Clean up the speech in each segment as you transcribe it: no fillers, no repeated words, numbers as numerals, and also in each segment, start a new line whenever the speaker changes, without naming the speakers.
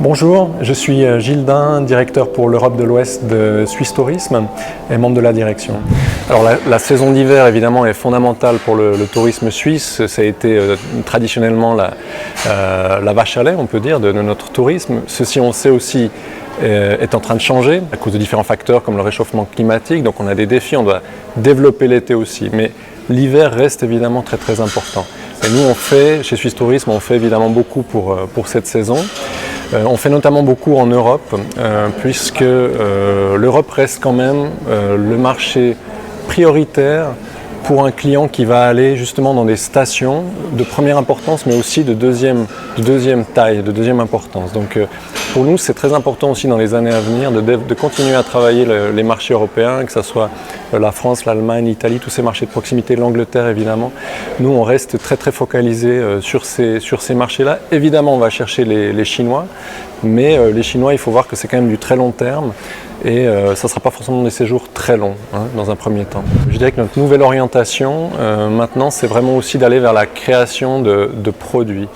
Bonjour, je suis Gilles Dain, directeur pour l'Europe de l'Ouest de Suisse Tourisme et membre de la direction. Alors la saison d'hiver évidemment est fondamentale pour le tourisme suisse. Ça a été traditionnellement la vache à lait, on peut dire, de notre tourisme. Ceci, on sait aussi, est en train de changer à cause de différents facteurs comme le réchauffement climatique. Donc on a des défis, on doit développer l'été aussi. Mais l'hiver reste évidemment très important. Et nous, chez Suisse Tourisme, on fait évidemment beaucoup pour cette saison. On fait notamment beaucoup en Europe, puisque l'Europe reste quand même le marché prioritaire pour un client qui va aller justement dans des stations de première importance, mais aussi de deuxième taille, de deuxième importance. Donc pour nous, c'est très important aussi dans les années à venir de continuer à travailler les marchés européens, que ce soit la France, l'Allemagne, l'Italie, tous ces marchés de proximité, l'Angleterre évidemment. Nous, on reste très focalisé sur ces marchés-là. Évidemment, on va chercher les Chinois, mais les Chinois, il faut voir que c'est quand même du très long terme. Et ça ne sera pas forcément des séjours très longs dans un premier temps. Je dirais que notre nouvelle orientation maintenant, c'est vraiment aussi d'aller vers la création de produits.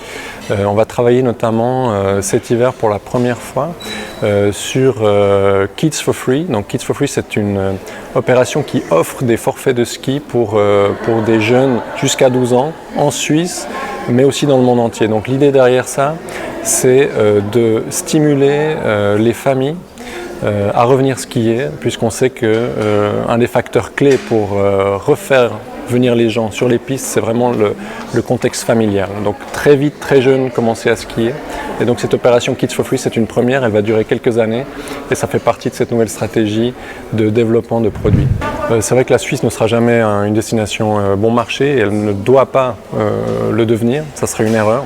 On va travailler notamment cet hiver pour la première fois sur Kids for Free. Donc Kids for Free, c'est une opération qui offre des forfaits de ski pour des jeunes jusqu'à 12 ans en Suisse, mais aussi dans le monde entier. Donc l'idée derrière ça, c'est de stimuler les familles à revenir skier, puisqu'on sait qu'un des facteurs clés pour refaire venir les gens sur les pistes, c'est vraiment le contexte familial. Donc très vite, très jeune, commencer à skier. Et donc cette opération Kids for Free, c'est une première, elle va durer quelques années et ça fait partie de cette nouvelle stratégie de développement de produits. C'est vrai que la Suisse ne sera jamais une destination bon marché et elle ne doit pas le devenir, ça serait une erreur.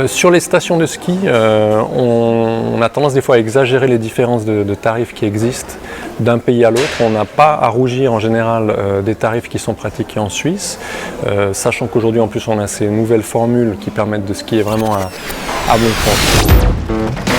Sur les stations de ski, on a tendance des fois à exagérer les différences de tarifs qui existent d'un pays à l'autre. On n'a pas à rougir en général des tarifs qui sont pratiqués en Suisse, sachant qu'aujourd'hui en plus on a ces nouvelles formules qui permettent de skier vraiment à bon compte.